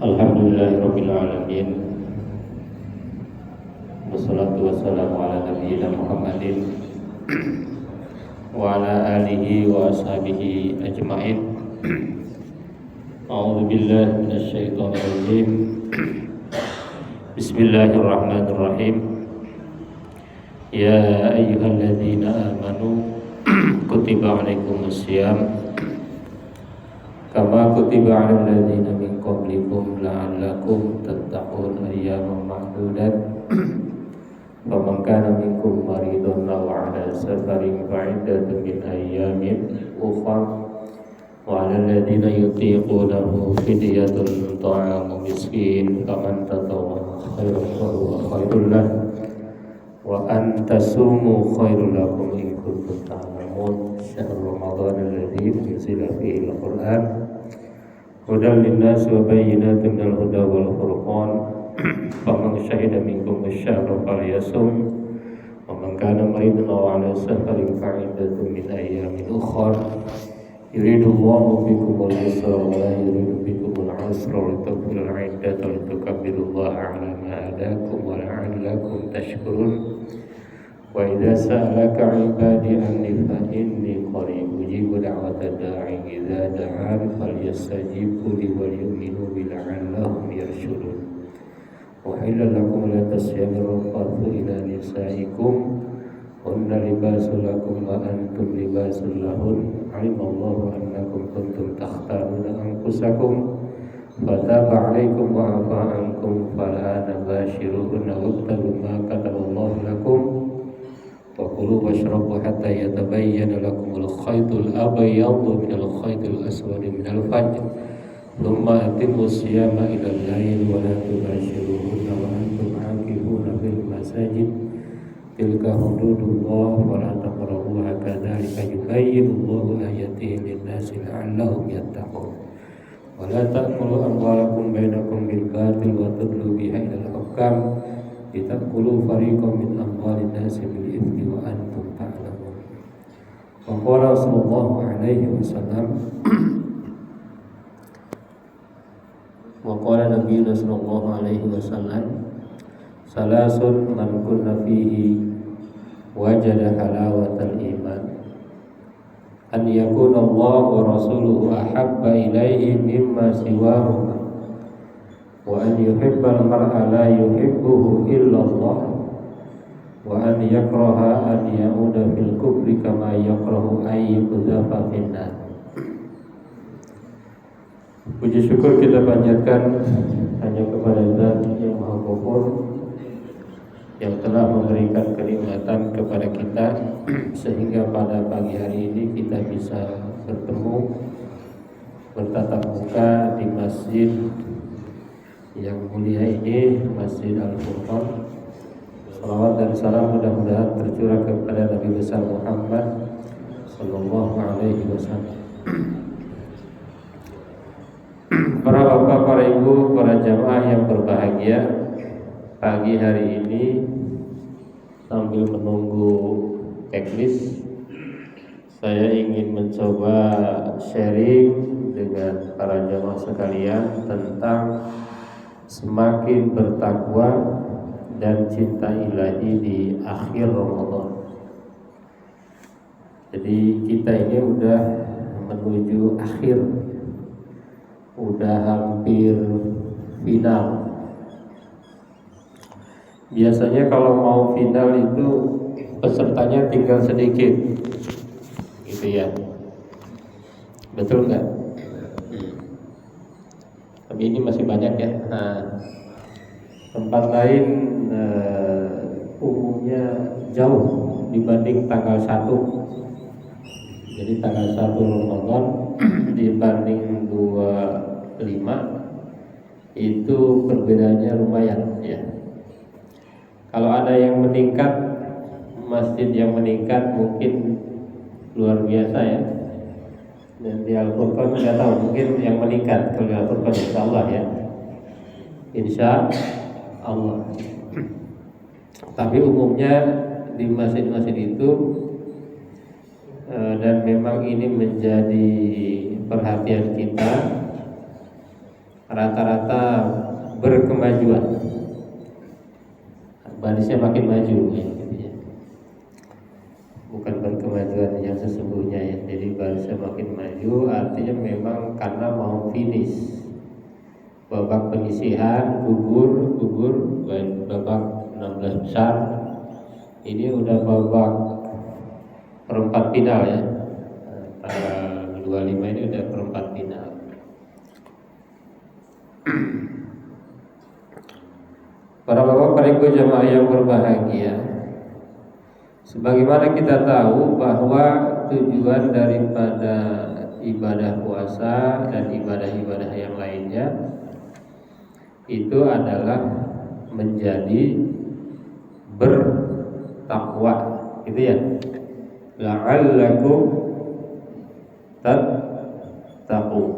Alhamdulillahirabbil alamin. Wassalatu wassalamu ala nabiyyina Muhammadin wa ala alihi wa ashabihi ajmain. A'udzu billahi minasy syaithanir rajim. Bismillahirrahmanirrahim. Ya ayyuhalladzina amanu kutiba alaikumus syiyam kama kutiba 'alal ladzina min qablikum la'allakum tattaqun ayyaman ma'dudat. Faman kana minkum maridun aw 'ala safarin fa'iddatun min ayyamin ukhra wa 'alal ladzina yutiqunahu fidyatun ta'amu miskin faman tatawwa khairan fahuwa khairul lahu wa an tasumu khairul lakum in kuntum ta'lamun. Syahrul Ramadan alladzi unzila fihi al-Qur'an hudan lin-nas wa bayyinatin minal huda wal furqan. Faman syahida minkum asy-syahra falyasum wa man kana maridan aw 'ala safarin fa'iddatun min ayyamin ukhra. Yuridullahu bikumul yusra wa la yuridu bikumul 'usra wa lituqbilul 'iddata wa litukabbirullaha 'ala ma hadakum wa la'allakum tashkurun. Wa idza sa'alaka 'ibadi anni fa inni qarib ujibu da'watad da'i idza da'an falyastajibu li wal yu'minu bi la'allahum yarshudun. Uhilla lakum la tasyabiru rafathu ila nisaikum hunna libasul lakum wa antum libasul lahun. Alimallahu annakum kuntum takhtaruna anfusakum fataba 'alaikum wa 'afa 'ankum fal'ana bashiruhunna wabtaghu ma kataballahu lakum wa kulu washrabu hatta yatabayyana lakumul khaytul abyadu minal khaytil aswadi minal fajr thumma atimmu siyama ilal layl wa la tubashiruhunna wa antum 'akifuna fil masajid tilka hududullah wa la taqrabuha kadzalika yubayyinullahu ayatihi lin-nasi la'allahum yattaqun. Wa la ta'kulu amwalakum bainakum bil batil wa tudlu biha ilal hukam litakulu fariqan min amwalin nasi bil ithmi wa antum ta'lamun. Wa qala sallallahu alaihi wasallam wa qala nabiyuna sallallahu alaihi wasallam salasun man kunna fihi wajada halawatal iman an yakuna Allah wa rasuluhu ahabba ilaihi mimma siwahuma wa an yuhibbal mar'a la yuhibbuhu illa Allah wa an yakraha an ya'uda fil kufri kama yakrahu ay yuqdhafa finnar. Puji syukur kita panjatkan hanya kepada Zat yang Maha Ghafur yang telah memberikan kenikmatan kepada kita sehingga pada pagi hari ini kita bisa bertemu bertatap muka di masjid yang mulia ini, Masjid Al-Furqan. Salawat dan salam mudah-mudahan tercurah kepada Nabi besar Muhammad sallallahu alaihi wasallam. Para bapak, para ibu, para jamaah yang berbahagia, pagi hari ini sambil menunggu teknis, saya ingin mencoba sharing dengan para jamaah sekalian tentang semakin bertakwa dan cinta ilahi di akhir Ramadan. Jadi kita ini udah menuju akhir, udah hampir final. Biasanya kalau mau final itu pesertanya tinggal sedikit, gitu ya. Betul nggak? Tapi ini masih banyak ya. Nah, tempat lain umumnya jauh dibanding tanggal 1. Jadi tanggal 1 Ramadan dibanding 25 itu perbedaannya lumayan ya. Kalau ada yang meningkat, masjid yang meningkat mungkin luar biasa ya. Dan di Al-Furqan nggak tahu, mungkin yang meningkat kalau di Al-Furqan insya Allah ya, insya Allah. Tapi umumnya di masjid-masjid itu dan memang ini menjadi perhatian kita, rata-rata berkemajuan, barisnya makin maju ya, gitu ya. Bukan berkemajuan yang sesungguhnya ya. Jadi barisnya makin maju artinya memang karena mau finish babak penyisihan, gugur babak 16 besar. Ini udah babak perempat final ya. Tanggal 25 ini udah perempat final. Para bapak, para ibu jamaah yang berbahagia, sebagaimana kita tahu bahwa tujuan daripada ibadah puasa dan ibadah-ibadah yang lainnya itu adalah menjadi bertakwa, gitu ya. La'allakum tattaqun.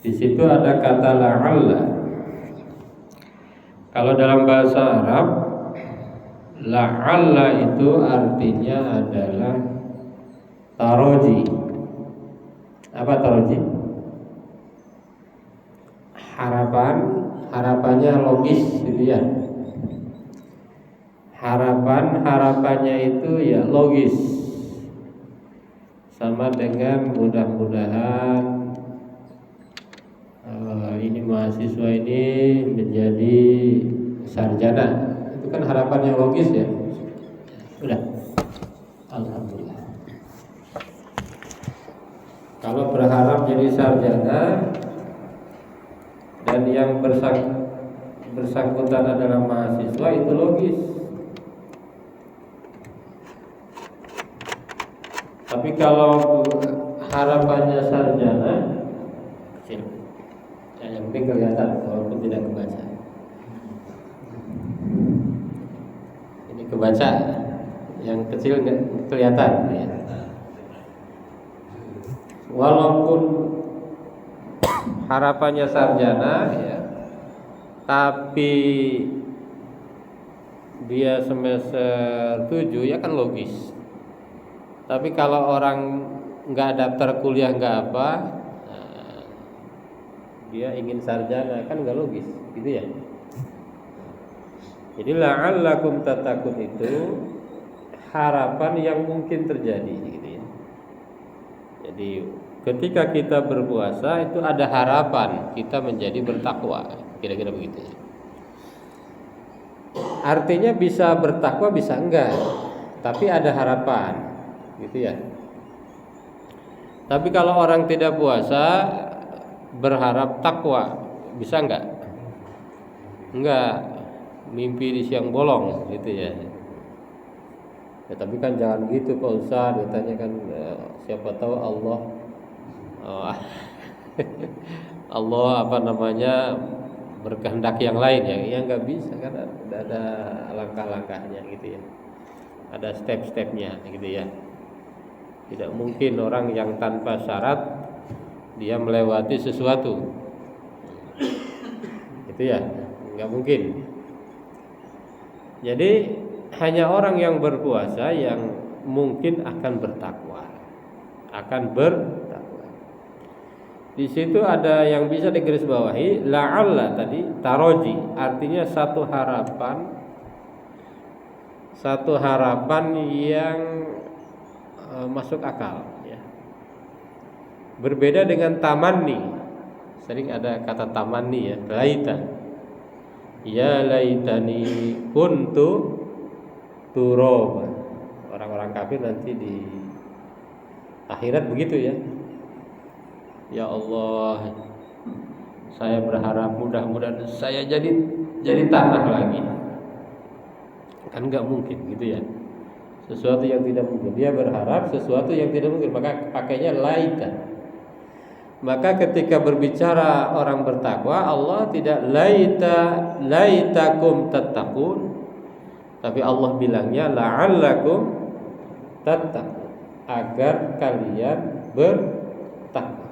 Di situ ada kata la'alla. Kalau dalam bahasa Arab, la'alla itu artinya adalah taroji. Apa taroji? Harapannya logis, gitu ya. Harapannya itu ya logis, sama dengan mudah-mudahan ini mahasiswa ini menjadi sarjana. Itu kan harapan yang logis ya. Udah, alhamdulillah. Kalau berharap jadi sarjana dan yang bersangkutan adalah mahasiswa, itu logis. Tapi kalau harapannya sarjana, kecil. Yang penting kelihatan walaupun tidak kebaca. Ini kebaca, yang kecil nggak kelihatan ya. Walaupun harapannya sarjana ya, tapi dia semester 7 ya kan logis. Tapi kalau orang nggak daftar kuliah nggak apa, dia ingin sarjana kan nggak logis, gitu ya. Jadi la'allakum tattaqun itu harapan yang mungkin terjadi, gitu ya. Jadi ketika kita berpuasa itu ada harapan kita menjadi bertakwa, kira-kira begitu ya. Artinya bisa bertakwa bisa enggak, tapi ada harapan, gitu ya. Tapi kalau orang tidak puasa berharap takwa, bisa enggak? Enggak, mimpi di siang bolong, gitu ya. Ya tapi kan jangan gitu Pak Ustaz, ditanya kan siapa tahu Allah berkehendak yang lain ya nggak bisa kan, ada langkah-langkahnya, gitu ya. Ada step-stepnya, gitu ya. Tidak mungkin orang yang tanpa syarat dia melewati sesuatu, gitu ya, nggak mungkin. Jadi hanya orang yang berpuasa yang mungkin akan bertakwa, Di situ ada yang bisa digarisbawahi, la'alla tadi taroji, artinya satu harapan yang masuk akal ya. Berbeda dengan tamanni. Sering ada kata tamanni ya, laita. Ya laitani kuntu turaba. Orang-orang kafir nanti di akhirat begitu ya. Ya Allah, saya berharap mudah-mudahan saya jadi tanah lagi. Kan enggak mungkin, gitu ya. Sesuatu yang tidak mungkin. Dia berharap sesuatu yang tidak mungkin, maka pakainya laita. Maka ketika berbicara orang bertakwa, Allah tidak laitakum tattaqun, tapi Allah bilangnya la'allakum tattaqun, agar kalian bertakwa.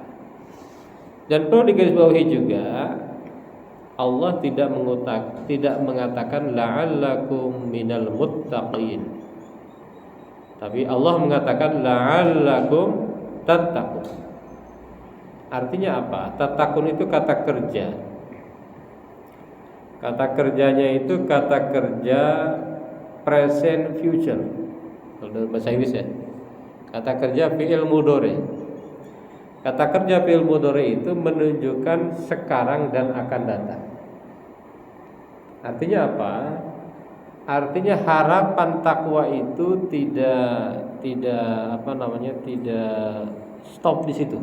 Dan perlu digarisbawahi juga, Allah tidak mengatakan la'allakum minal muttaqin, Tapi Allah mengatakan la'allakum tattaqun. Artinya apa? Tattaqun itu kata kerja. Kata kerjanya itu kata kerja present future. Kalau dalam bahasa Inggris ya. Kata kerja fi'il mudhari. Kata kerja fi'il mudhari itu menunjukkan sekarang dan akan datang. Artinya apa? Artinya harapan takwa itu tidak stop di situ.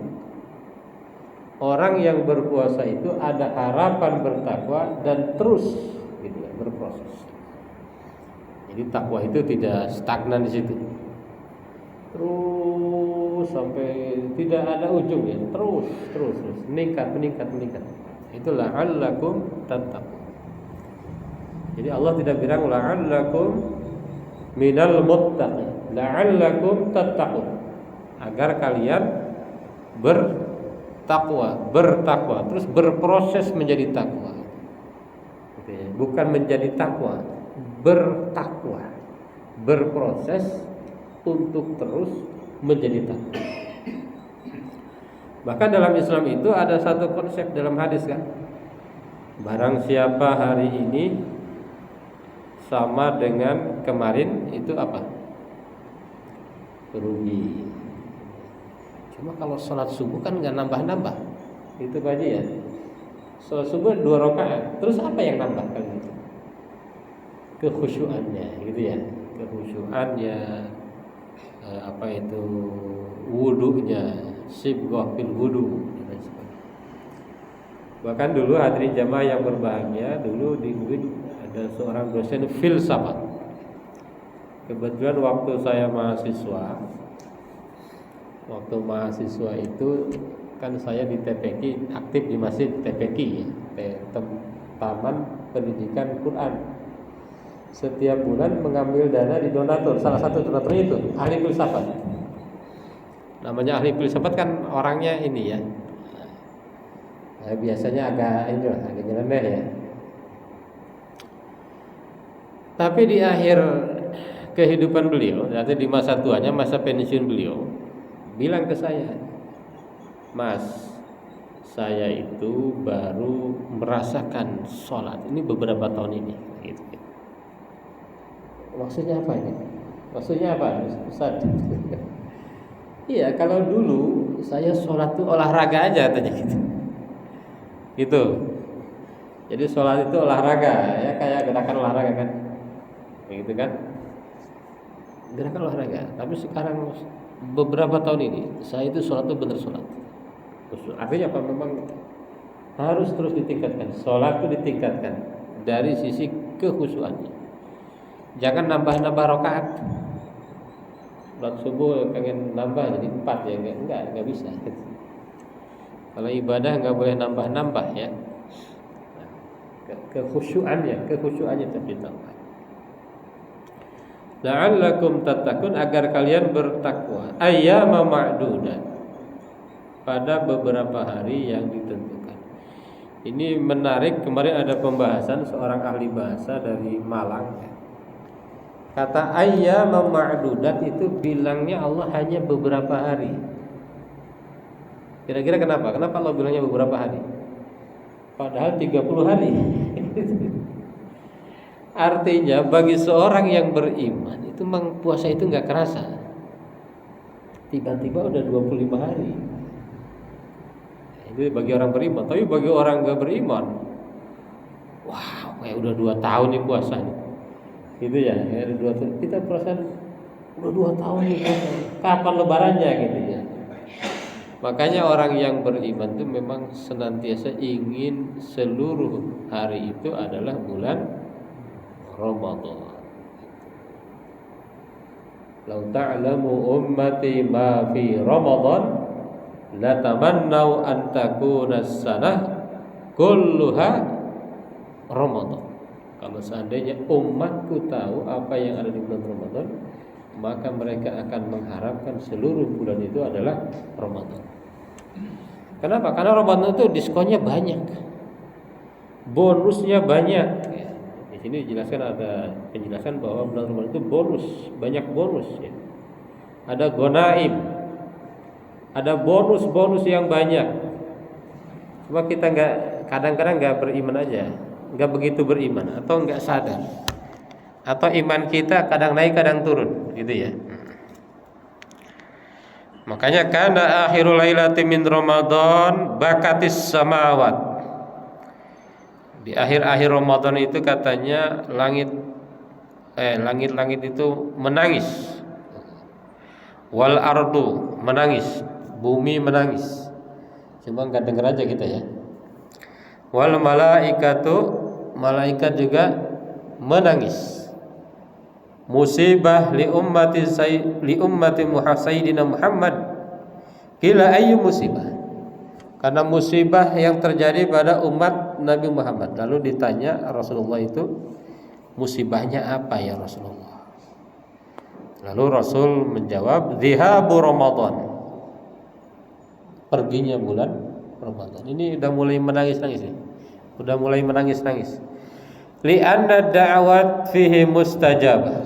Orang yang berpuasa itu ada harapan bertakwa dan terus gitu ya, berproses. Jadi takwa itu tidak stagnan di situ. Terus sampai tidak ada ujungnya, terus meningkat. Itulah la'allakum tattaqun. Jadi Allah tidak bilang la'allakum minal muttaqin, la'allakum tattaqun, agar kalian bertakwa, terus berproses menjadi takwa. Bukan menjadi takwa, bertakwa, berproses untuk terus menjadi takwa. Bahkan dalam Islam itu ada satu konsep dalam hadis kan, barang siapa hari ini sama dengan kemarin itu apa? Rugi. Cuma kalau sholat subuh kan nggak nambah-nambah, itu Pak Haji ya. Sholat subuh 2 rakaat, terus apa yang nambah kali itu? Kekhusyuannya, gitu ya. Kekhusyuannya, wudunya, sibghah fil wudu. Bahkan dulu hadirin jamaah yang berbahagia, dulu di UIN ada seorang dosen filsafat. Kebetulan waktu saya mahasiswa itu kan saya di TPQ, aktif di masjid TPQ ya, Taman Pendidikan Quran. Setiap bulan mengambil dana di donatur. Salah satu donaturnya itu ahli filsafat. Namanya ahli filsafat kan orangnya ini ya, biasanya agak nyeleneh ya. Tapi di akhir kehidupan beliau, atau di masa tuanya, masa pensiun beliau, bilang ke saya, Mas, saya itu baru merasakan sholat ini beberapa tahun ini. Gitu. Maksudnya apa ini? Maksudnya apa, Ustaz? Iya, kalau dulu saya sholat itu olahraga aja, katanya gitu. Gitu. Jadi sholat itu olahraga, ya kayak gerakan olahraga kan, gitu kan? Gerakan olahraga. Tapi sekarang beberapa tahun ini saya itu sholat itu benar sholat. Artinya apa? Memang harus terus ditingkatkan. Sholat itu ditingkatkan dari sisi kekhusyuannya. Jangan nambah-nambah rakaat. Sholat subuh pengen nambah jadi 4 ya, enggak bisa. Kalau ibadah enggak boleh nambah-nambah ya. Kekhusyuannya tapi tambah. La'allakum tattaqun, agar kalian bertakwa. Ayyama ma'dudat, pada beberapa hari yang ditentukan. Ini menarik, kemarin ada pembahasan seorang ahli bahasa dari Malang. Kata ayyama ma'dudat itu bilangnya Allah hanya beberapa hari. Kira-kira kenapa? Kenapa Allah bilangnya beberapa hari? Padahal 30 hari. Artinya bagi seorang yang beriman itu memang puasa itu nggak kerasa. Tiba-tiba udah 25 hari. Itu bagi orang beriman. Tapi bagi orang nggak beriman, wow, kayak udah 2 tahun nih puasa nih. Gitu ya, kayak 2 tahun. Kita puasa udah 2 tahun nih puasa. Kapan lebarannya gitu ya. Makanya orang yang beriman itu memang senantiasa ingin seluruh hari itu adalah bulan Ramadan. Lau ta'lamu ummati ma fi Ramadan la tamannau an takuna as-sanah kulluha Ramadan. Kalau seandainya umatku tahu apa yang ada di bulan Ramadan, maka mereka akan mengharapkan seluruh bulan itu adalah Ramadan. Kenapa? Karena Ramadan itu diskonnya banyak, bonusnya banyak. Di sini dijelaskan, ada penjelasan bahwa bulan Ramadan itu bonus, banyak bonus ya. ada gonaim, ada bonus-bonus yang banyak. Cuma kita kadang-kadang nggak beriman aja, nggak begitu beriman atau nggak sadar, atau iman kita kadang naik kadang turun, gitu ya. Makanya kana akhirul lailati min Ramadan bakatis samawat. Di akhir-akhir Ramadan itu katanya langit-langit itu menangis. Wal ardu menangis, bumi menangis. Cuma enggak dengar aja kita ya. Wal malaikatu, malaikat juga menangis. Musibah li ummati Sayyidina Muhammad. Kila ayyu musibah. Karena musibah yang terjadi pada umat Nabi Muhammad. Lalu ditanya Rasulullah itu, musibahnya apa ya Rasulullah? Lalu Rasul menjawab, Dhihabu Ramadan, perginya bulan Ramadan. Ini udah mulai menangis-nangis nih. Udah mulai menangis-nangis. Li'anna da'wat fihi mustajabah.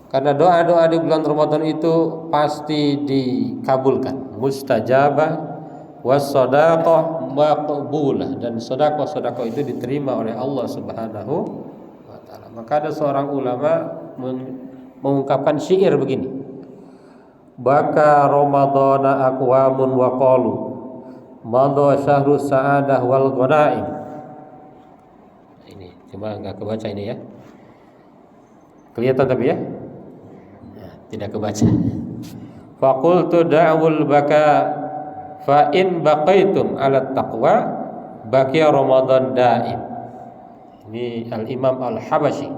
Karena doa-doa di bulan Ramadan itu pasti dikabulkan. Mustajabah was-shadaqah maqbulah, dan sedekah itu diterima oleh Allah Subhanahu wa taala. Maka ada seorang ulama mengungkapkan syair begini. Baka Ramadana aqwamun wa qalu madha syahru sa'adah wal ghanaim. Ini cuma enggak kebaca ini ya. Kelihatan tapi ya? Nah, tidak kebaca. Faqultu da'wul baka fa in baqaitum 'ala taqwa baqiya Ramadan daim. Ini Al-Imam Al-Habasyi.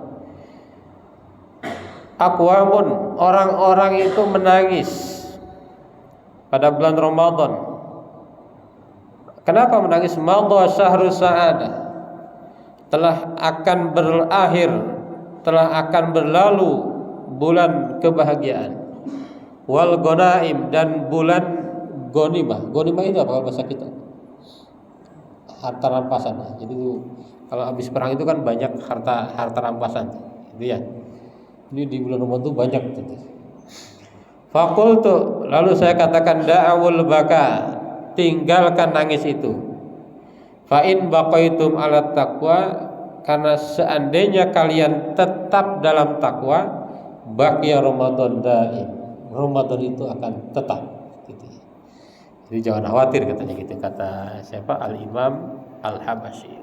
Aqwamun, orang-orang itu menangis pada bulan Ramadan. Kenapa menangis? Madha syahru sa'adah, telah akan berakhir, telah akan berlalu bulan kebahagiaan. Wal ghanaim, dan bulan Gonimah. Gonimah itu apa kalau bahasa kita? Harta rampasan. Jadi kalau habis perang itu kan banyak harta rampasan. Itu ya. Ini di bulan Ramadan itu banyak gitu. Faqultu, lalu saya katakan da'awul baka, tinggalkan nangis itu. Fa in baqaitum 'ala taqwa, karena seandainya kalian tetap dalam takwa, baqiya Ramadan daim. Ramadan itu akan tetap gitu. Jadi jangan khawatir katanya gitu, kata siapa? Al-Imam Al-Habasyi.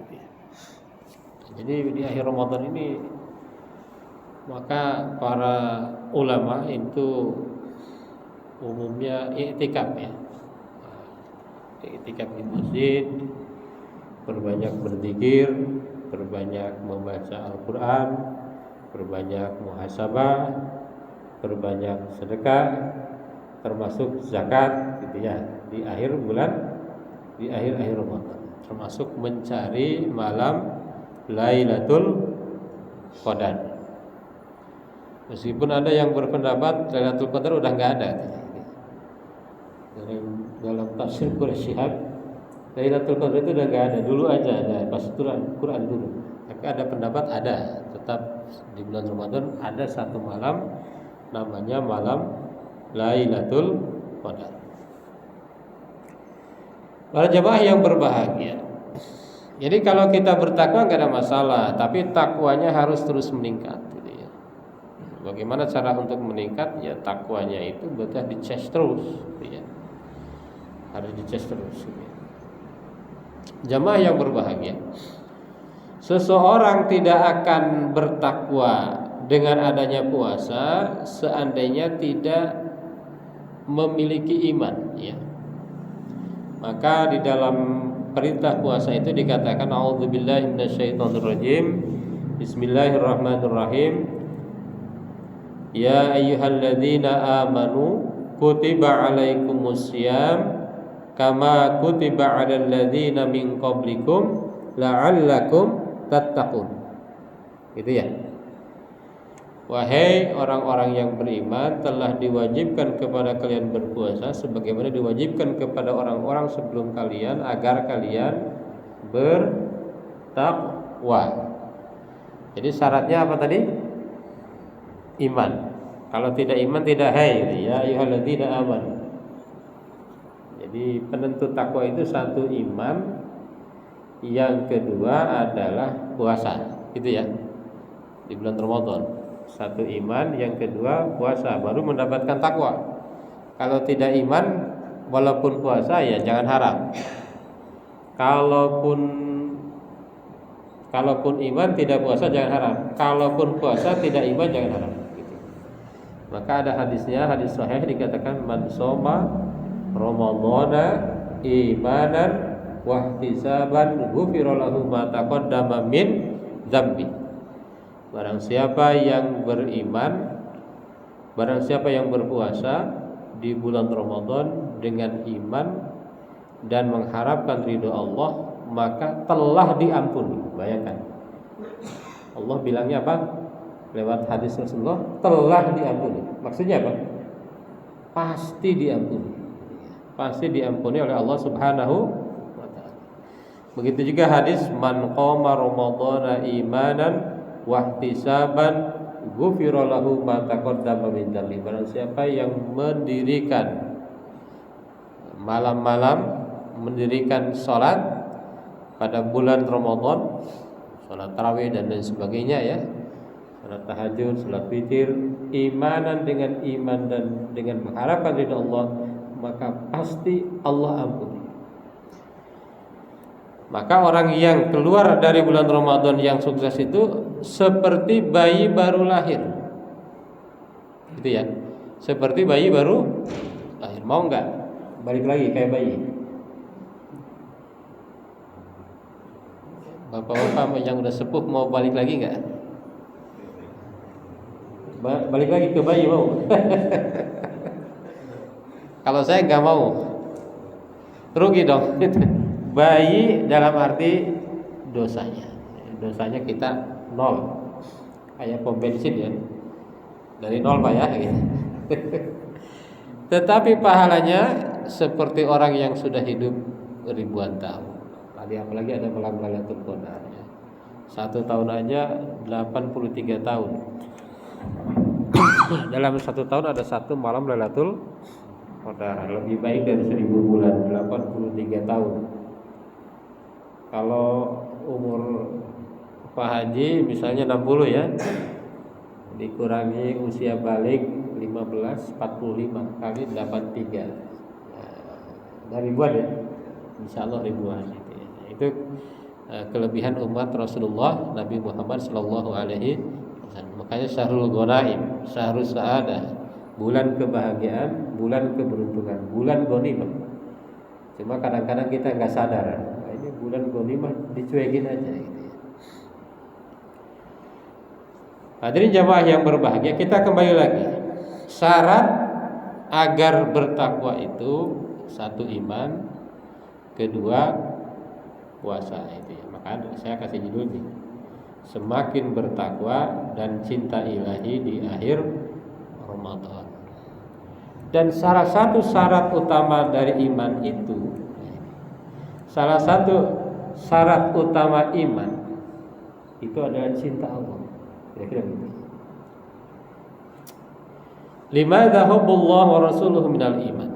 Jadi di akhir Ramadan ini maka para ulama itu umumnya i'tikaf ya. I'tikaf di masjid, berbanyak berzikir, berbanyak membaca Al-Qur'an, berbanyak muhasabah, berbanyak sedekah, termasuk zakat gitu ya, di akhir Ramadan, termasuk mencari malam Lailatul Qadar. Meskipun ada yang berpendapat Lailatul Qadar udah nggak ada. Dalam tafsir Quraisy Shihab, Lailatul Qadar itu udah nggak ada. Dulu aja ada pas Quran dulu. Tapi ada pendapat ada, tetap di bulan Ramadan ada satu malam namanya malam Lailatul Qadar. Para jemaah yang berbahagia, jadi kalau kita bertakwa nggak ada masalah, tapi takwanya harus terus meningkat. Gitu ya. Bagaimana cara untuk meningkat? Ya takwanya itu betul dicas terus. Gitu ya. Harus dicas terus. Gitu ya. Jemaah yang berbahagia, seseorang tidak akan bertakwa dengan adanya puasa seandainya tidak memiliki iman ya. Maka di dalam perintah puasa itu dikatakan a'udzubillahi minasyaitonirrajim, bismillahirrahmanirrahim, ya ayyuhalladzina amanu kutiba alaikumussyam kama kutiba 'alal ladzina min qablikum la'allakum tattaqun. Gitu ya. Wahai orang-orang yang beriman, telah diwajibkan kepada kalian berpuasa sebagaimana diwajibkan kepada orang-orang sebelum kalian agar kalian bertakwa. Jadi syaratnya apa tadi? Iman. Kalau tidak iman tidak hai. Ya ayyuhalladzina amanu. Jadi penentu takwa itu satu iman, yang kedua adalah puasa, gitu ya. Di bulan Ramadan. Satu iman, yang kedua puasa, baru mendapatkan takwa. Kalau tidak iman, walaupun puasa ya jangan harap. Kalaupun iman tidak puasa jangan harap. Kalaupun puasa tidak iman jangan harap. Gitu. Maka ada hadisnya, hadis sahih dikatakan man shoma ramadhana imanan wahtisaban ghufira lahu ma taqaddama min dzambi. Barang siapa yang beriman, barang siapa yang berpuasa di bulan Ramadan dengan iman dan mengharapkan ridho Allah, maka telah diampuni. Bayangkan, Allah bilangnya apa? Lewat hadis Rasulullah, telah diampuni. Maksudnya apa? Pasti diampuni. Pasti diampuni oleh Allah Subhanahu wa ta'ala. Begitu juga hadis man qama ramadhana imanan wahtisaban ghufira lahu ma taqaddama min dzambi. Barang siapa yang mendirikan malam-malam, mendirikan salat pada bulan Ramadan, salat tarawih dan lain sebagainya ya, salat tahajud, salat witir, imanan dengan iman dan dengan mengharapkan ridha Allah, maka pasti Allah ampuni. Maka orang yang keluar dari bulan Ramadan yang sukses itu seperti bayi baru lahir, gitu ya. Seperti bayi baru lahir. Mau nggak balik lagi kayak bayi? Bapak-bapak yang udah sepuh mau balik lagi nggak? Balik lagi ke bayi mau? Kalau saya nggak mau, rugi dong. Bayi dalam arti dosanya kita nol, kayak pom bensin ya, dari nol Pak ya gitu. Tetapi pahalanya seperti orang yang sudah hidup ribuan tahun. Tadi apalagi ada malam Lailatul Qadar ya. 1 tahun aja 83 tahun. Dalam 1 tahun ada 1 malam Lailatul Qadar, lebih baik dari 1000 bulan, 83 tahun. Kalau umur Pak Haji misalnya 60 ya, dikurangi usia balik 15, 45 kali 83, nah, ribuan ya, insya Allah ribuan gitu ya. Itu kelebihan umat Rasulullah Nabi Muhammad Sallallahu Alaihi Wasallam. Makanya syahrul ghanaim, syahrul sa'adah, bulan kebahagiaan, bulan keberuntungan, bulan ghanimah. Cuma kadang-kadang kita nggak sadar, ini bulan ghanimah, dicuekin aja gitu ya. Hadirin jamaah yang berbahagia, kita kembali lagi. Syarat agar bertakwa itu 1 iman, kedua puasa itu ya. Maka saya kasih judul nih, semakin bertakwa dan cinta ilahi di akhir Ramadan. Dan salah satu syarat utama dari iman itu, salah satu syarat utama iman itu adalah cinta Allah. Kira-kira begitu. Limadza hubbullah wa rasuluhu minal iman.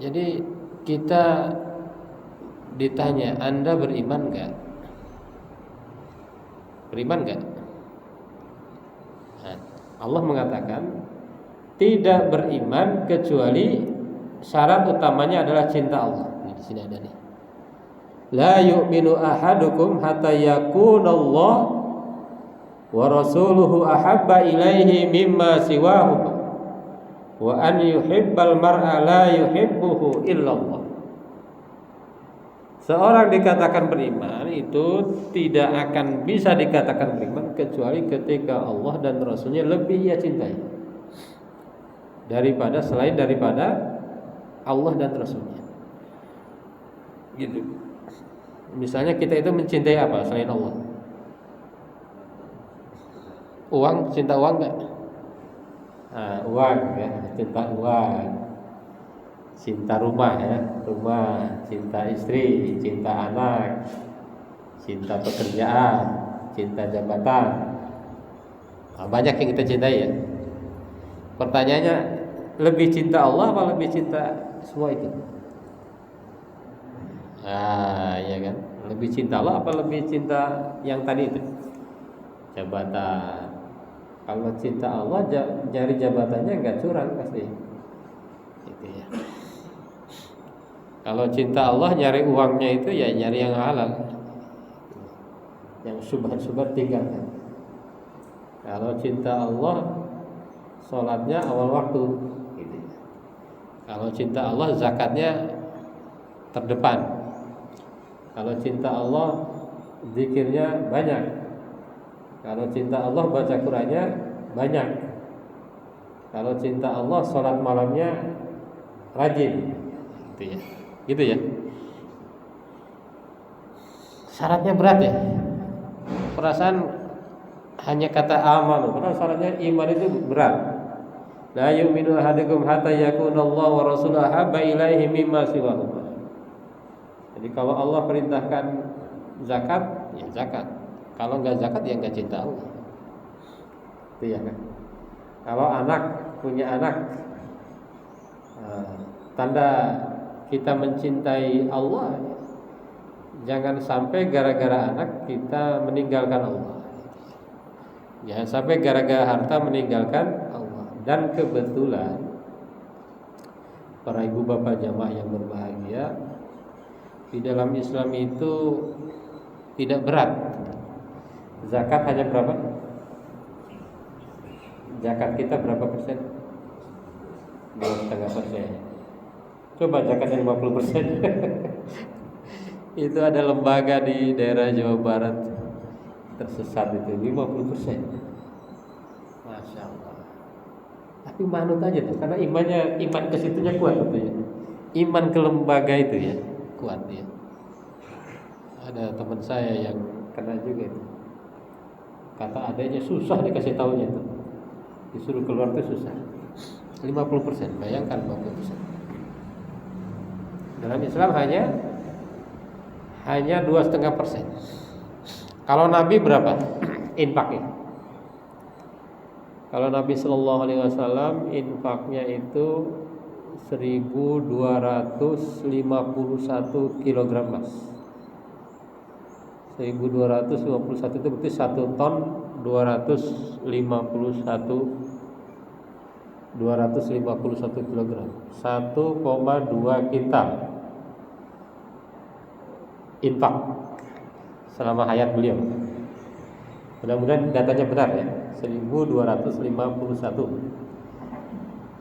Jadi kita ditanya, Anda beriman enggak? Beriman enggak? Nah, Allah mengatakan tidak beriman kecuali syarat utamanya adalah cinta Allah. Di sini ada nih. La yu'minu ahadukum hatta yakunallah wa rasuluhu ahabba ilaihi mimma siwahu wa an yuhibbal mar'a la yuhibbuhu illallah. Seorang dikatakan beriman itu tidak akan bisa dikatakan beriman kecuali ketika Allah dan Rasulnya lebih ia cintai selain daripada Allah dan Rasulnya. Gitu. Misalnya kita itu mencintai apa selain Allah? Uang, cinta uang enggak? Nah, uang ya, cinta uang. Cinta rumah ya, rumah, cinta istri, cinta anak, cinta pekerjaan, cinta jabatan. banyak yang kita cintai ya. Pertanyaannya, lebih cinta Allah apa lebih cinta semua itu? Ya kan? Lebih cinta Allah apa lebih cinta yang tadi itu? Jabatan. Kalau cinta Allah nyari jabatannya nggak curang pasti. Gitu ya. Kalau cinta Allah nyari uangnya itu ya nyari yang halal. Yang subhat-subhat tinggalkan. Kalau cinta Allah sholatnya awal waktu gitu. Kalau cinta Allah zakatnya terdepan. Kalau cinta Allah zikirnya banyak. Kalau cinta Allah baca Qur'annya banyak. Kalau cinta Allah sholat malamnya rajin. Gitu ya. Gitu ya. Syaratnya berat ya. Perasaan hanya kata aman, karena syaratnya iman itu berat. La yu'minu ahadukum hatta yakuna Allah wa rasuluhu ahabba ilaihi mimma siwahuma. Jadi kalau Allah perintahkan zakat, ya zakat. Kalau enggak zakat ya enggak cinta Allah. Itu ya kan. Kalau anak punya anak, tanda kita mencintai Allah, jangan sampai gara-gara anak kita meninggalkan Allah. Jangan sampai gara-gara harta meninggalkan Allah. Dan kebetulan para ibu bapak jamaah yang berbahagia, di dalam Islam itu tidak berat. Zakat hanya berapa? Zakat kita berapa persen? 2,5%. Coba zakatnya 50%. Itu ada lembaga di daerah Jawa Barat tersesat itu 50%. Masya Allah. Tapi manut aja tuh, karena iman ke situnya kuat gitu ya. Iman ke lembaga itu ya kuat ya. Ada teman saya yang kena juga itu. Kata adanya susah dikasih tahunya tuh. Disuruh keluar tuh susah. 50%, bayangkan 50%. Dalam Islam hanya 2,5%. Kalau Nabi berapa infaknya? Kalau Nabi Shallallahu Alaihi Wasallam infaknya itu 1.251 kilogram emas. 1.251 itu berarti 1 ton 251 kilogram. 1,2 kintal infak selama hayat beliau. Mudah-mudahan datanya benar ya. 1.251.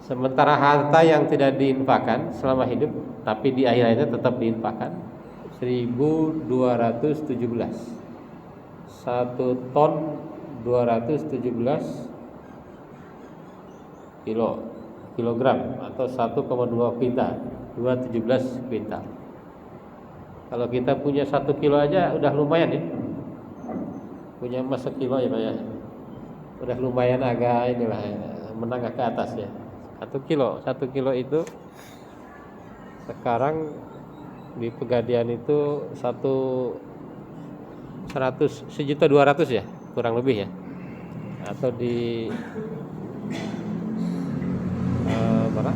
Sementara harta yang tidak diinfakkan selama hidup tapi di akhir hayatnya tetap diinfakkan 1.217. 1 ton 217 kilogram atau 1,2 kuintal. 217 kuintal. Kalau kita punya 1 kilo aja udah lumayan ya. Punya emas 1 kilo ya Pak ya. Udah lumayan agak inilah ya, menengah ke atas ya. 1 kilo itu sekarang di Pegadaian itu 1.200.000 ya, kurang lebih ya. Atau di berapa?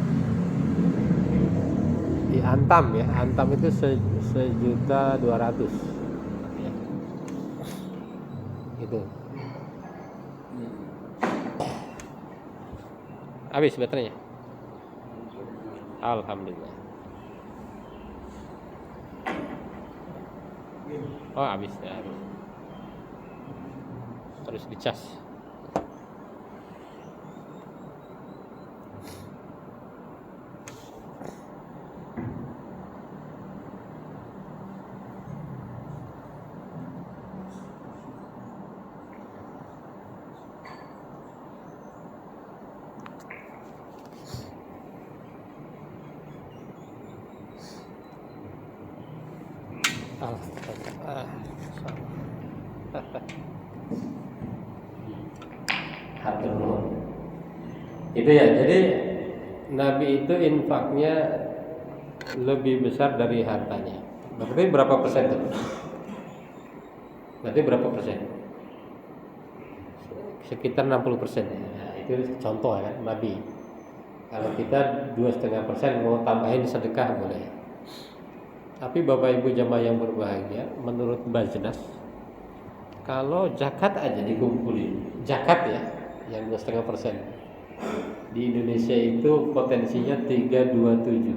Di Antam ya, Antam itu 1.200.000 ya. Gitu. Habis baterainya? Alhamdulillah. Oh habis ya. Harus dicas. Itu ya, jadi Nabi itu infaknya lebih besar dari hartanya. Berarti berapa persen itu? Berarti berapa persen? sekitar 60%. Nah, itu contoh kan Nabi. Kalau kita 2,5% mau tambahin sedekah boleh. Tapi Bapak Ibu jamaah yang berbahagia, menurut Bajnas, kalau zakat aja dikumpulin, zakat ya, yang 2,5%, di Indonesia itu potensinya 327.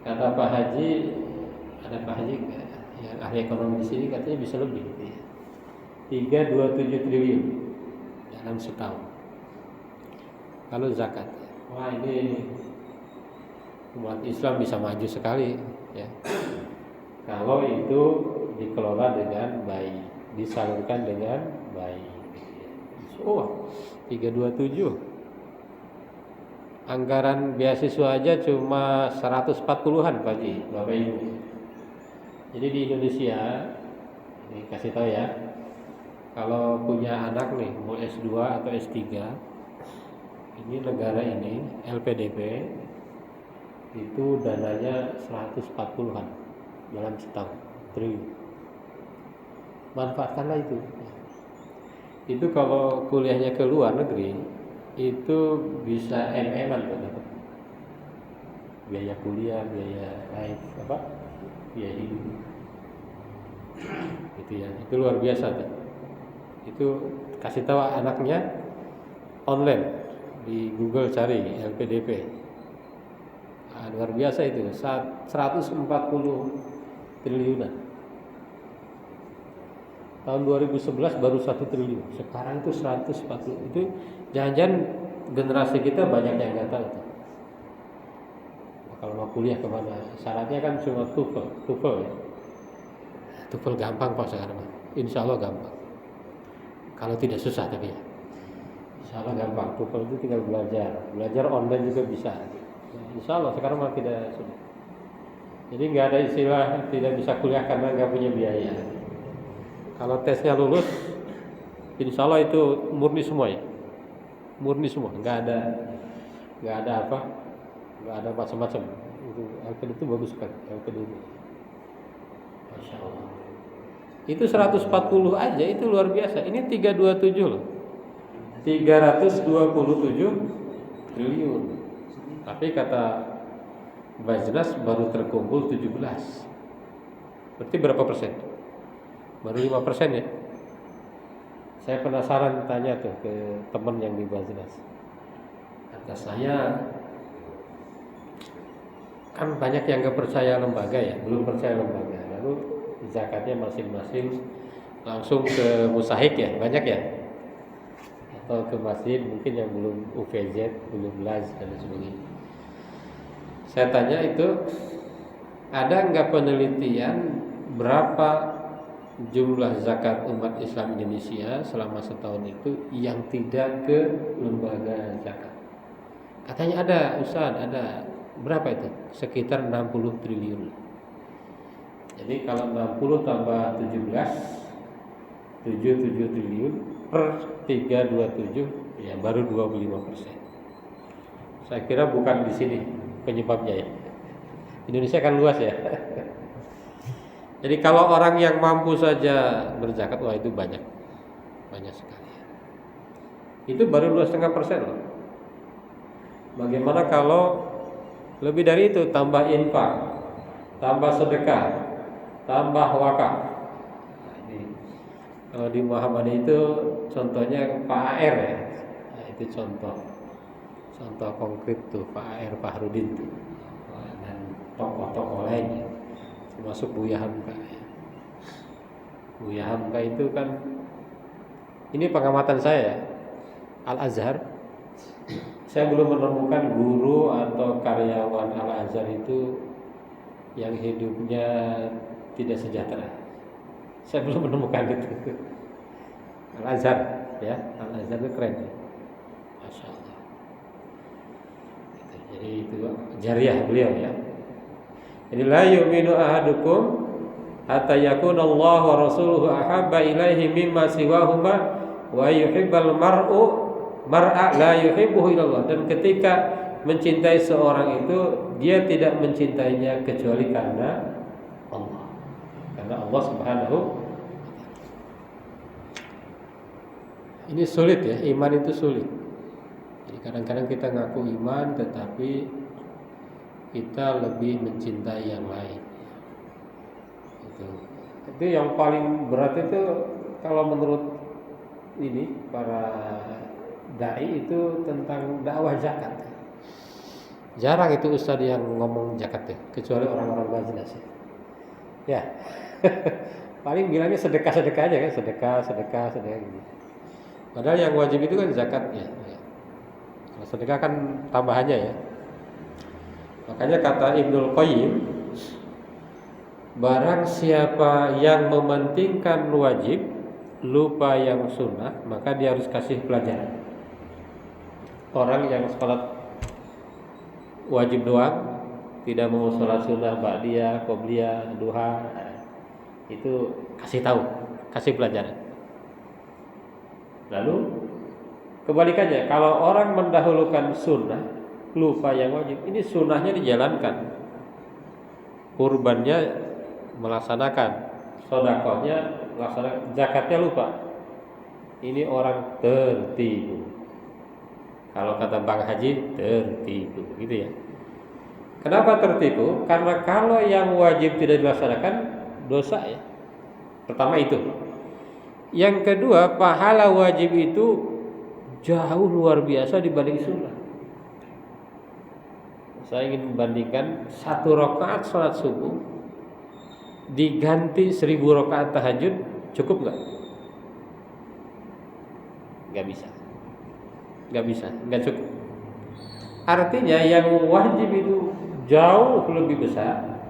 Kata Pak Haji, ada Pak Haji yang ahli ekonomi di sini katanya bisa lebih, 327 triliun dalam setahun. Kalau zakat, wah ini umat Islam bisa maju sekali ya. Kalau itu dikelola dengan baik, disalurkan dengan baik. Oh, 327. Anggaran beasiswa aja cuma 140-an Pak Ji, Bapak Ibu. Jadi di Indonesia, ini kasih tahu ya, kalau punya anak nih mau S2 atau S3, ini negara ini LPDP itu dananya 140-an dalam setahun triliun. Manfaatkanlah itu. Itu kalau kuliahnya ke luar negeri itu bisa MM-an dapat. Biaya kuliah, biaya life biaya hidup. Gitu ya. Itu luar biasa tuh. Itu kasih tahu anaknya online di Google cari LPDP. Luar biasa itu, 140 triliunan. Tahun 2011 baru 1 triliun. Sekarang itu 140. Itu jangan-jangan generasi kita banyak yang nggak tahu tuh. Kalau mau kuliah kemana? Syaratnya kan cuma TOEFL ya. TOEFL gampang Pak sekarang. Insya Allah gampang. Kalau tidak susah tapi ya. Insya Allah gampang. TOEFL itu tinggal belajar online juga bisa. Insya Allah sekarang mah tidak sudah. Jadi nggak ada istilah tidak bisa kuliah karena nggak punya biaya. Kalau tesnya lulus, insya Allah itu murni semua ya, murni semua, nggak ada macam-macam. Itu LPD itu bagus sekali, LPD ini. Masya Allah. Itu 140 aja itu luar biasa. Ini 327 loh, 327 triliun. Tapi kata Bajnas baru terkumpul 17. Berarti berapa persen? Baru 5% ya. Saya penasaran tanya tuh ke teman yang di Bajnas. Kata saya, kan banyak yang gak percaya lembaga ya, belum percaya lembaga. Lalu zakatnya masing-masing langsung ke musahik ya, banyak ya. Atau ke masjid mungkin yang belum UVZ, belum LAZ dan sebagainya. Saya tanya itu, ada nggak penelitian berapa jumlah zakat umat Islam Indonesia selama setahun itu yang tidak ke lembaga zakat? Katanya ada, Ustaz, ada. Berapa itu? Sekitar 60 triliun. Jadi kalau 60 tambah 17, 77 triliun per 327 ya baru 25%. Saya kira bukan di sini penyebabnya ya. Indonesia kan luas ya. Jadi kalau orang yang mampu saja berzakat, wah itu banyak sekali. Itu baru 2,5% loh. Bagaimana kalau lebih dari itu, tambah infak, tambah sedekah, tambah wakaf. Nah, ini kalau di Muhammadiyah itu contohnya Pak AR ya. Nah, itu contoh konkret tuh Pak AR Fahrudin tuh. Dan tokoh-tokoh lainnya termasuk Buya Hamka. Buya Hamka itu kan, ini pengamatan saya Al-Azhar. Saya belum menemukan guru atau karyawan Al-Azhar itu yang hidupnya tidak sejahtera. Saya belum menemukan itu. Al-Azhar ya, Al-Azhar itu keren ya. Masya Allah. Jadi itu jariah beliau ya. Jadi la yu'minu ahadukum hatta yakuna Allah wa rasuluhu ahabba ilaihi mimma siwahuma wa yuhibbal mar'a la yuhibbuhu illallah. Dan ketika mencintai seorang itu, dia tidak mencintainya kecuali karena Allah. Karena Allah Subhanahu. Ini sulit ya, iman itu sulit. Jadi kadang-kadang kita ngaku iman tetapi kita lebih mencintai yang lain. Itu yang paling berat itu kalau menurut ini para dai itu tentang dakwah zakat. Jarang itu ustadz yang ngomong zakat ya, kecuali orang-orang Bajnas ya. Paling bilangnya sedekah aja kan, sedekah gitu. Padahal yang wajib itu kan zakatnya. Kalau sedekah kan tambahannya ya. Makanya kata Ibnul Qayyim, barang siapa yang mementingkan wajib, lupa yang sunnah, maka dia harus kasih pelajaran. Orang yang sholat wajib doang, tidak mau sholat sunnah, ba'diyah, qobliyah, duha, itu kasih tahu, kasih pelajaran. Lalu kebalikannya, kalau orang mendahulukan sunnah, lupa yang wajib, ini sunnahnya dijalankan, kurbannya melaksanakan, sedekahnya melaksanakan, zakatnya lupa. Ini orang tertipu. Kalau kata Bang Haji, tertipu, gitu ya. Kenapa tertipu? Karena kalau yang wajib tidak dilaksanakan, dosa ya. Pertama itu. Yang kedua, pahala wajib itu jauh luar biasa dibanding sunnah. Saya ingin membandingkan 1 rakaat sholat subuh diganti 1000 rakaat tahajud, cukup nggak? Nggak bisa. Nggak cukup. Artinya yang wajib itu jauh lebih besar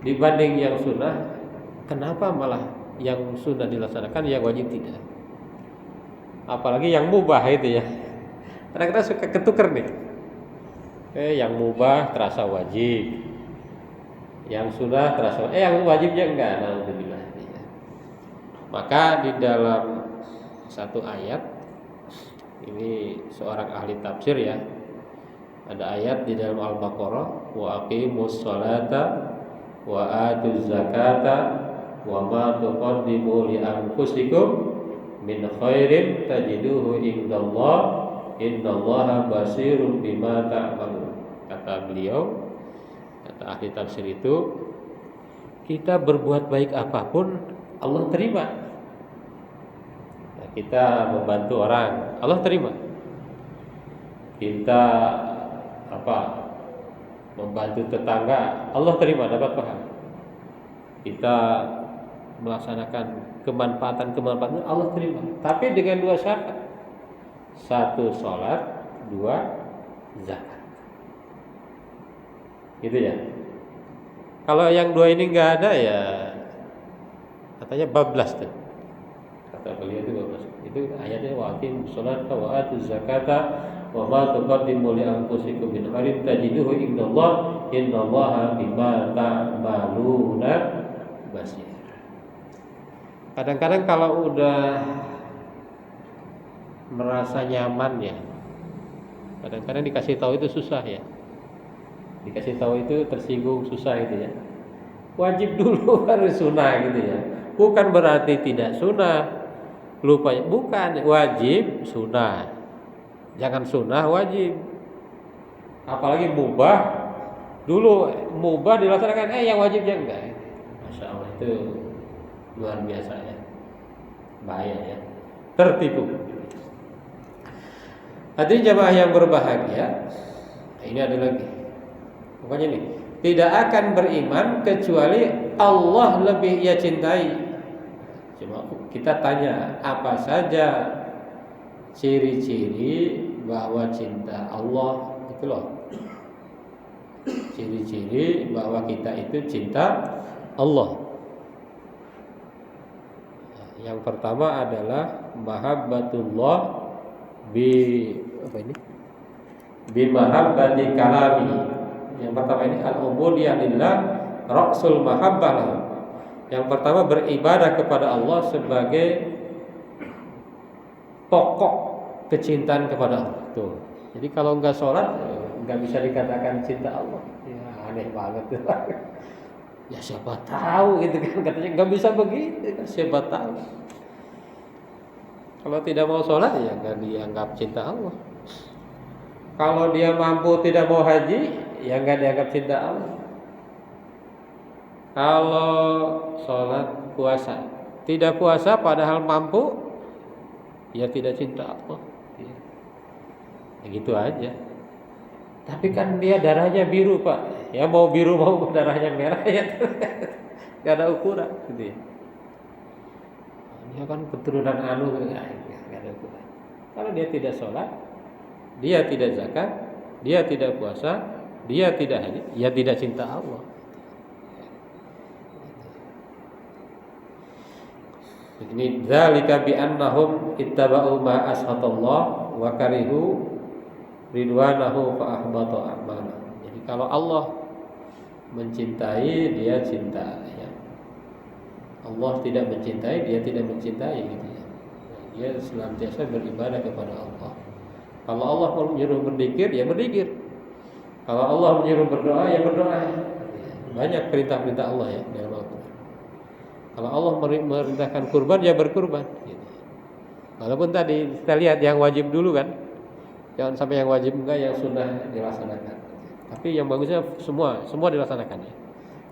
dibanding yang sunnah. Kenapa malah yang sunnah dilaksanakan, yang wajib tidak? Apalagi yang mubah itu ya. Kadang-kadang suka ketuker nih. Yang mubah terasa wajib, yang sunnah terasa yang wajibnya enggak. Alhamdulillah. Maka di dalam satu ayat, ini seorang ahli tafsir ya, ada ayat di dalam Al-Baqarah, wa aqimus sholata wa atuz zakata wa ma tuqaddimu li anfusikum min khairin tajiduhu indallah innallaha basirun bima ta'malun. Kata beliau, kata ahli tafsir itu, kita berbuat baik apapun Allah terima. Nah, kita membantu orang, Allah terima. Kita membantu tetangga, Allah terima, dapat pahala. Kita melaksanakan kemanfaatan Allah terima. Tapi dengan 2 syarat. 1 sholat, 2 zakat. Gitu ya. Kalau yang 2 ini nggak ada ya, katanya bablas tuh. Kata beliau itu bablas. Itu ayatnya wa aqim sholata wa atuz zakata wa ma tuqaddimu li anfusikum min khairin tajiduhu indallah innallaha bima ta'maluna basir. Kadang-kadang kalau udah merasa nyaman ya, kadang-kadang dikasih tahu itu susah ya. Dikasih tahu itu tersinggung, susah gitu ya. Wajib dulu baru sunnah gitu ya. Bukan berarti tidak sunnah, lupa ya. Bukan, wajib sunnah. Jangan sunnah wajib. Apalagi mubah. Dulu mubah dilaksanakan, yang wajibnya enggak. Masya Allah, itu luar biasa ya. Bahaya ya. Tertipu. Hadirin jamaah yang berbahagia, ini ada lagi. Pokoknya nih, tidak akan beriman kecuali Allah lebih ia cintai. Cuma kita tanya, apa saja ciri-ciri bahwa cinta Allah itu loh. Ciri-ciri bahwa kita itu cinta Allah. Yang pertama adalah mahabbatullah bi mahabbati kalami. Yang pertama ini al-ubudiyah lillah ra'sul mahabbah lahu. Yang pertama beribadah kepada Allah sebagai pokok kecintaan kepada Allah. Tuh. Jadi kalau enggak sholat enggak bisa dikatakan cinta Allah. Ya aneh banget tuh. Ya siapa tahu gitu kan, katanya enggak bisa begitu kan, siapa tahu. Kalau tidak mau sholat ya nggak dianggap cinta Allah. Kalau dia mampu tidak mau haji ya nggak dianggap cinta Allah. Kalau sholat puasa tidak puasa padahal mampu ya tidak cinta Allah. Ya gitu aja. Tapi kan dia darahnya biru Pak. Ya mau biru mau darahnya merah ya nggak ada ukuran gitu ya. Dia kan keturunan anu nggak ada ukuran. Kalau dia tidak sholat, dia tidak zakat, dia tidak puasa, dia tidak haji, ya tidak cinta Allah. Ini dzalika bi annahum ittaba'u ma ashatallah wa karihu ridwanahu fa ahbata a'malahum. Jadi kalau Allah mencintai, dia cinta ya. Allah tidak mencintai, dia tidak mencintai gitu ya. Dia senantiasa beribadah kepada Allah. Kalau Allah menyuruh berzikir, ya berzikir. Kalau Allah menyuruh berdoa, ya berdoa. Banyak perintah-perintah Allah ya dalam Al-Quran. Kalau Allah memerintahkan kurban, ya berkurban. Gitu. Walaupun tadi kita lihat yang wajib dulu kan, jangan sampai yang wajib enggak, yang sunnah dilaksanakan. Tapi yang bagusnya semua dilaksanakan ya.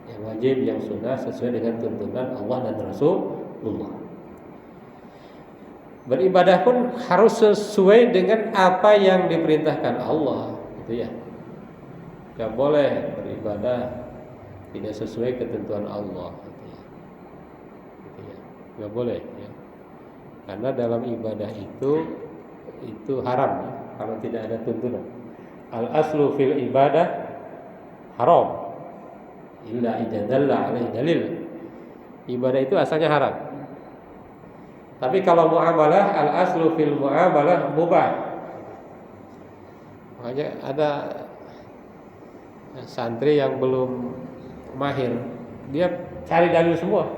Yang wajib, yang sunnah sesuai dengan tuntunan Allah dan Rasulullah. Beribadah pun harus sesuai dengan apa yang diperintahkan Allah, gitu ya. Gak boleh beribadah tidak sesuai ketentuan Allah, gitu ya. Gak boleh ya. Karena dalam ibadah itu haram ya, kalau tidak ada tuntunan. Al aslu fil ibadah haram illa idza dalla alaihi dalil. Ibadah itu asalnya haram. Tapi kalau muamalah, al aslu fil muamalah mubah. Makanya ada santri yang belum mahir, dia cari dalil semua.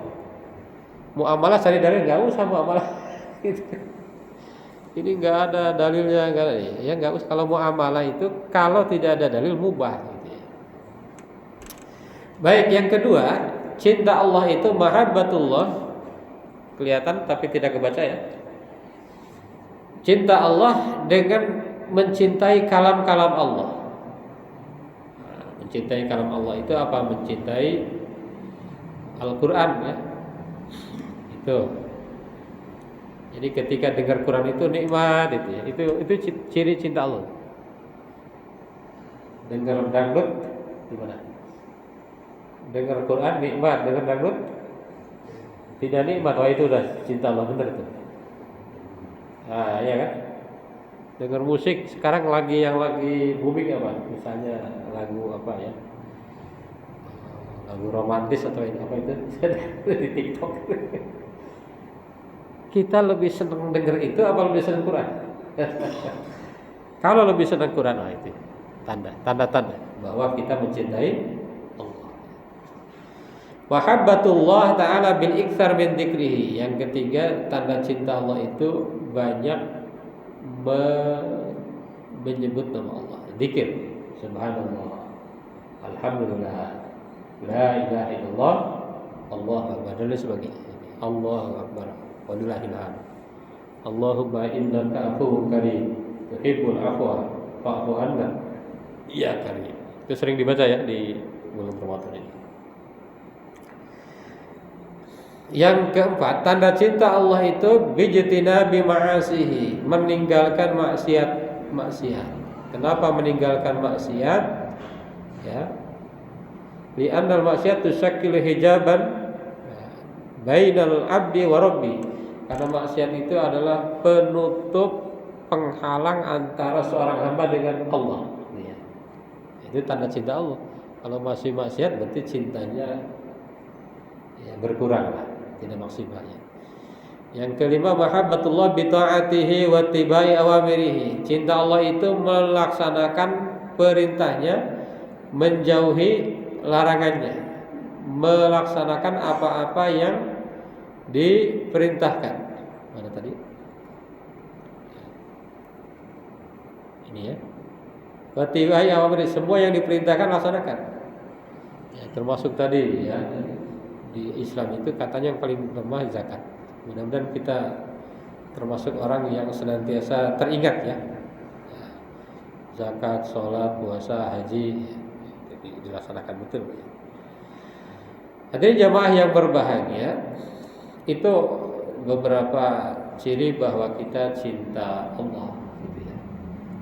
Muamalah cari dalil, enggak usah muamalah. Ini enggak ada dalilnya, enggak ada. Ya enggak usah. Kalau muamalah itu kalau tidak ada dalil mubah. Baik, yang kedua, cinta Allah itu mahabbatullah. Kelihatan tapi tidak kebaca ya. Cinta Allah dengan mencintai kalam-kalam Allah. Mencintai kalam Allah itu apa? Mencintai Al-Quran ya. Itu. Jadi ketika dengar Quran itu nikmat itu ya. Itu ciri cinta Allah. Dengar dangdut gimana? Dengar Quran nikmat, dengar dangdut tidak nikmat. Wah itu udah cinta Allah benar itu. Nah, ya kan? Dengar musik sekarang yang lagi booming apa? Misalnya lagu apa ya? Lagu romantis atau apa itu? Di TikTok. Kita lebih senang dengar itu apa lebih senang Quran? Kalau lebih senang Quran, nah itu tanda bahwa kita mencintai Wahabbatullah ta'ala bil iktsar min dzikrihi. Yang ketiga, tanda cinta Allah itu banyak menyebut nama Allah. Zikir. Subhanallah. Alhamdulillah. La ilaha illallah. Allahu akbar dan sebagainya. Allahu akbar. Walillahil hamd. Allahumma innaka afuwwun karim. Tuhibbul afwa fa'fu anna. Ya karim. Itu sering dibaca ya di bulan Ramadan ini. Yang keempat, tanda cinta Allah itu bijtina bi ma'asihi, meninggalkan maksiat. Kenapa meninggalkan maksiat? Ya. Li'annal maksiat tusyakkilu hijaban bainal abdi wa rabbi. Karena maksiat itu adalah penutup penghalang antara seorang hamba dengan Allah. Ya. Itu tanda cinta Allah. Kalau masih maksiat berarti cintanya ya berkurang lah. Tidak maksimal ya. Yang kelima, mahabbatullah bi ta'atihi wa tibai awamirihi. Cinta Allah itu melaksanakan perintahnya, menjauhi larangannya, melaksanakan apa-apa yang diperintahkan. Mana tadi? Ini ya. Wa tibai awamirihi, semua yang diperintahkan laksanakan. Ya, termasuk tadi ya. Di Islam itu katanya yang paling lemah zakat. Mudah-mudahan kita termasuk orang yang senantiasa teringat ya. Zakat, sholat, puasa, haji dilaksanakan betul. Hadirin jamaah yang berbahagia, itu beberapa ciri bahwa kita cinta Allah gitu ya.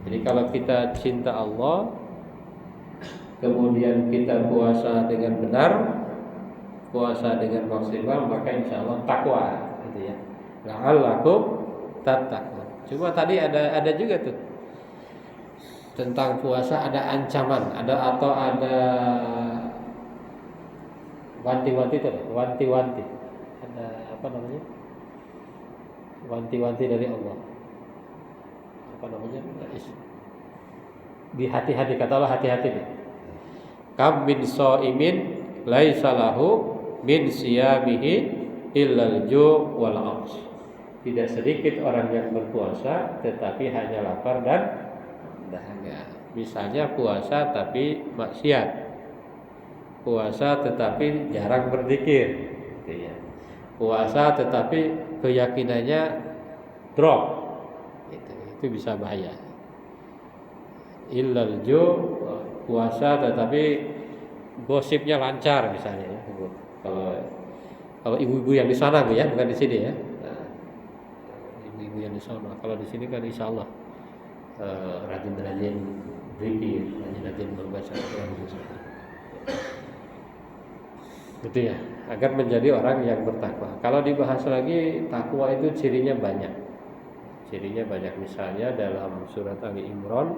Jadi kalau kita cinta Allah, kemudian kita puasa dengan benar, puasa dengan maksimal, maka insya Allah takwa gitu ya. La'allakum tattaqun. Cuma tadi ada juga tuh tentang puasa, ada ancaman, ada wanti-wanti itu, wanti-wanti. Ada apa namanya? Wanti-wanti dari Allah. Apa namanya? Di hati-hati, katalah hati-hati nih. Kam min shaimin laisa lahu min siyamihi illal ju' wal 'aths. Tidak sedikit orang yang berpuasa tetapi hanya lapar dan dahaga. Misalnya puasa tapi maksiat, puasa tetapi jarang berzikir, gitu ya. Puasa tetapi keyakinannya drop, itu bisa bahaya. Illal ju', puasa tetapi gosipnya lancar misalnya ya. Kalau ibu-ibu yang di sana ya, bukan di sini ya. Ibu-ibu yang di sana. Kalau di sini kan insya Allah rajin-rajin zikir, rajin-rajin membaca Al-Quran gitu ya, agar menjadi orang yang bertakwa. Kalau dibahas lagi, takwa itu cirinya banyak. Misalnya dalam surat Ali Imran,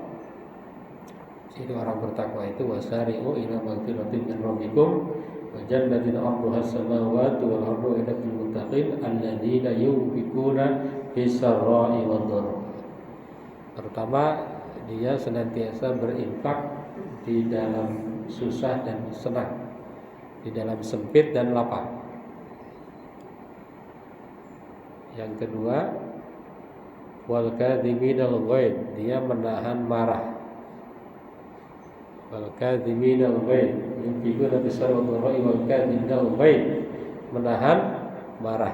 ciri orang bertakwa itu wasari'u ila magfiratin min rabbikum wa jannatin 'arduha as-samawati wal ardu uiddat lil muttaqin alladzina yunfiquna fis-sarra'i wad-dharra. Pertama, dia senantiasa berinfak di dalam susah dan senang, di dalam sempit dan lapang. Yang kedua, wal kadhiminal ghaid, dia menahan marah. Wal kadhiminal ghaid, yunfiquna bis-sarra'i wal kadhiminal ghaid, menahan marah.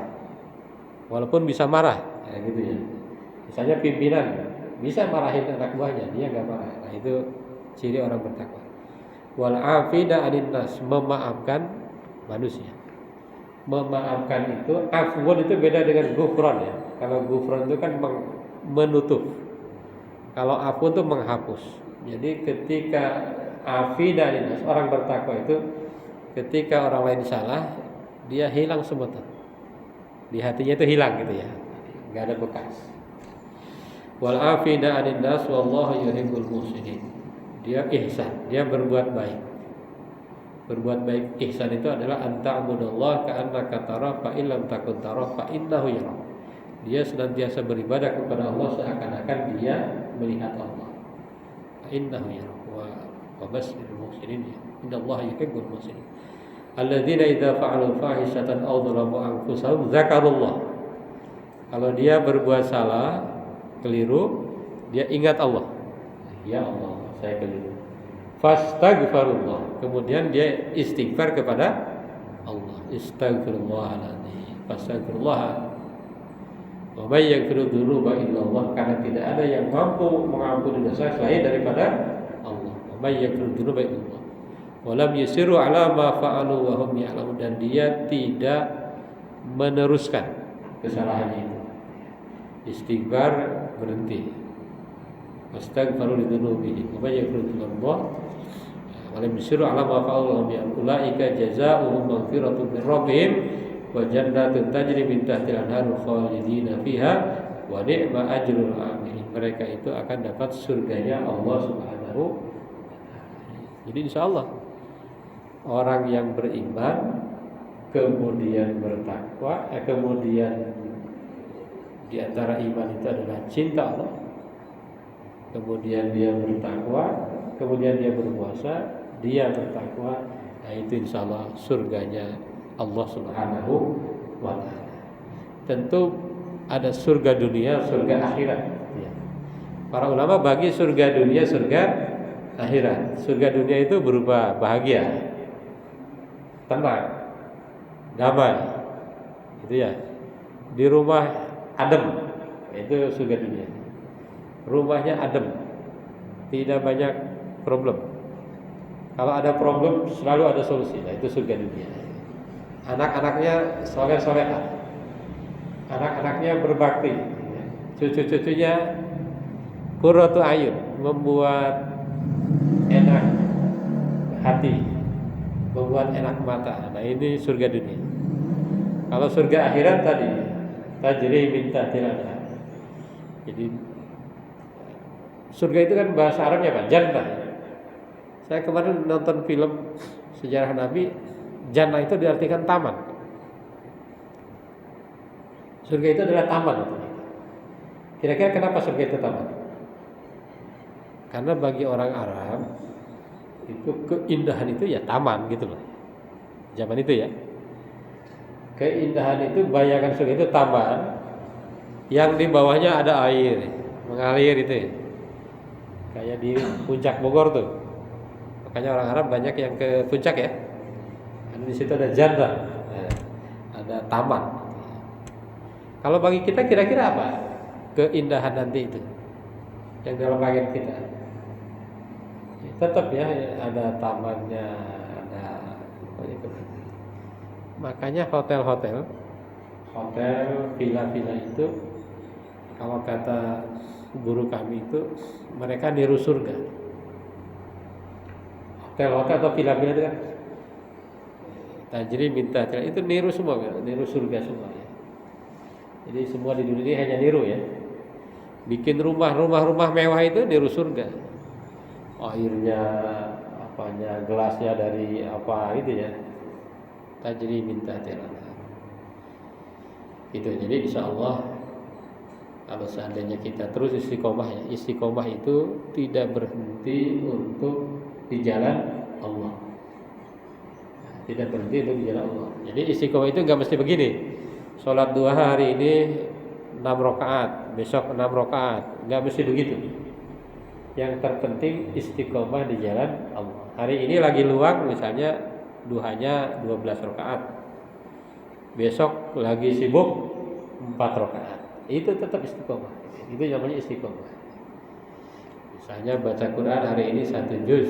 Walaupun bisa marah, ya gitu ya. Misalnya pimpinan bisa marahin anak buahnya, dia nggak marah. Nah, itu ciri orang bertakwa. Wal afina 'anil nas, memaafkan manusia. Memaafkan itu, afwan itu beda dengan ghufran ya. Kalau ghufran itu kan menutup. Kalau afwan itu menghapus. Jadi ketika afina 'anil nas, orang bertakwa itu ketika orang lain salah, dia hilang semua tuh. Di hatinya itu hilang gitu ya. Enggak ada bekas. Wal afina 'anil nas wallahu yuhibbul muhsinin. Dia ihsan, dia berbuat baik. Berbuat baik, ihsan itu adalah anta'budallaha ka'annaka tara fa illam takun tara fa innahu yara. Dia senantiasa beribadah kepada Allah seakan-akan dia melihat Allah. Fa innahu yara wa basyiril muhsinin. Innallaha yuhibbul muhsinin. Alladzina idza fa'alu fahishatan aw dhalamu anfusahum dzakarullah. Kalau dia berbuat salah, keliru, dia ingat Allah. Ya Allah, saya keliru. Fastaghfirullah. Kemudian dia istighfar kepada Allah. Astaghfirullahaladzim. Fastaghfirullah. Wa may yaghfiru dzunuba illallah, karena tidak ada yang mampu mengampuni dosa selain daripada Allah. Wa may yaghfiru dzunuba illallah. Wa lam yusiru ala ma fa'alu wa hum ya'lamun, dan dia tidak meneruskan kesalahannya itu. Istighfar, berhenti. Astaghfiru lidzunubihim wa may yaghfiru dzunuba wa lam yusiru ala ma fa'alu ulaika jazaohum maghfiratun min rabbihim wa jannatun tajri min tahtiha al-anhar khalidina fiha wa ni'ma ajrul 'amilin. Mereka itu akan dapat surganya Allah Subhanahu wa taala. Jadi insyaallah orang yang beriman kemudian bertakwa, kemudian di antara iman itu adalah cinta Allah, kemudian dia bertakwa, kemudian dia berpuasa, dia bertakwa, nah itu insya Allah surganya Allah Subhanahu wa taala. Tentu ada surga dunia, surga akhirat. Para ulama bagi surga dunia, surga akhirat. Surga dunia itu berupa bahagia, tenang, damai, gitu ya. Di rumah adem, Itu surga dunia. Rumahnya adem, tidak banyak problem. Kalau ada problem selalu ada solusi. Nah, itu surga dunia. Anak-anaknya soleh-solehah, anak-anaknya berbakti, cucu-cucunya qurratu ayun, membuat enak hati, membuat enak mata. Nah, ini surga dunia. Kalau surga akhirat tadi tajri min tahtil anhar. Jadi surga itu kan bahasa Arabnya apa? Jannah. Saya kemarin nonton film sejarah Nabi, jannah itu diartikan taman. Surga itu adalah taman. Kira-kira kenapa surga itu taman? Karena bagi orang Arab itu keindahan itu ya taman gitu loh. Zaman itu ya. Keindahan itu, bayangkan surga itu taman yang di bawahnya ada air mengalir itu ya. Kayak di puncak Bogor tuh. Makanya orang Arab banyak yang ke puncak ya. Karena di situ ada jannah, ada taman. Kalau bagi kita kira-kira apa keindahan nanti itu yang dalam bagian kita? Tetap ya ada tamannya, ada itu. Makanya hotel, villa-villa itu kalau kata guru kami itu mereka niru surga. Hotel atau villa-villa itu kan tajri min tahtil, itu niru semua ya, niru surga semua ya. Jadi semua di dunia ini hanya niru ya. Bikin rumah mewah itu niru surga. Airnya, apanya, gelasnya dari apa itu ya. Tajri min tahtil anhar. Itu jadi insyaallah kalau seandainya kita terus istiqomah ya. Istiqomah itu tidak berhenti untuk di jalan Allah. Tidak berhenti untuk di jalan Allah. Jadi istiqomah itu enggak mesti begini. Salat duha hari ini 6 rakaat, besok 6 rakaat, enggak mesti begitu. Yang terpenting istiqomah di jalan Allah. Hari ini lagi luang misalnya duhanya 12 rakaat. Besok lagi sibuk 4 rakaat. Itu tetap istiqomah. Itu namanya istiqomah. Misalnya baca Quran hari ini 1 juz,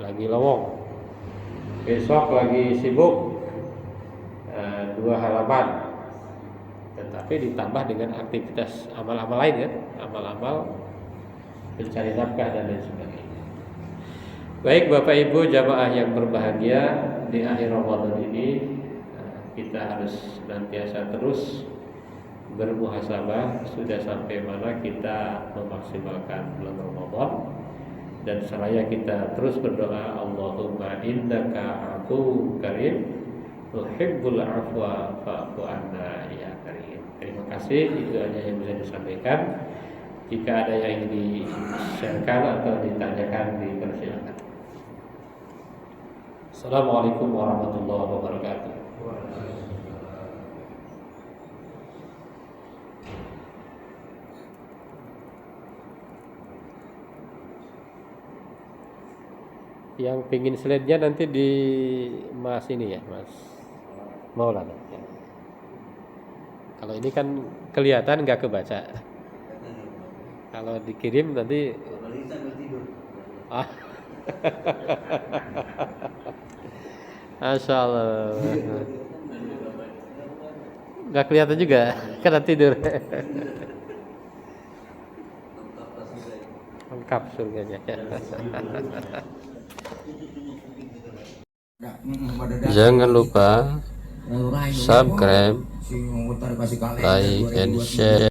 lagi lowong. Besok lagi sibuk 2 halaman. Tetapi ditambah dengan aktivitas amal-amal lain ya, amal-amal mencari nafkah dan lain sebagainya. Baik Bapak Ibu jamaah yang berbahagia, di akhir Ramadan ini kita harus senantiasa terus bermuhasabah sudah sampai mana kita memaksimalkan bulan Ramadan, dan seraya kita terus berdoa, Allahumma innaka afuwwun karim tuhibbul afwa fa'fu anna ya karim. Terima kasih, itu aja yang bisa disampaikan. Jika ada yang ingin di-sharekan atau ditanyakan, dipersilakan. Assalamualaikum warahmatullahi wabarakatuh. Yang pingin slide-nya nanti di Mas ini ya, Mas Maulana. Kalau ini kan kelihatan nggak kebaca. Kalau dikirim nanti. Ah. Masya Allah. Nggak kelihatan juga, karena tidur. Lengkap surganya. Jangan lupa subscribe, like, and share.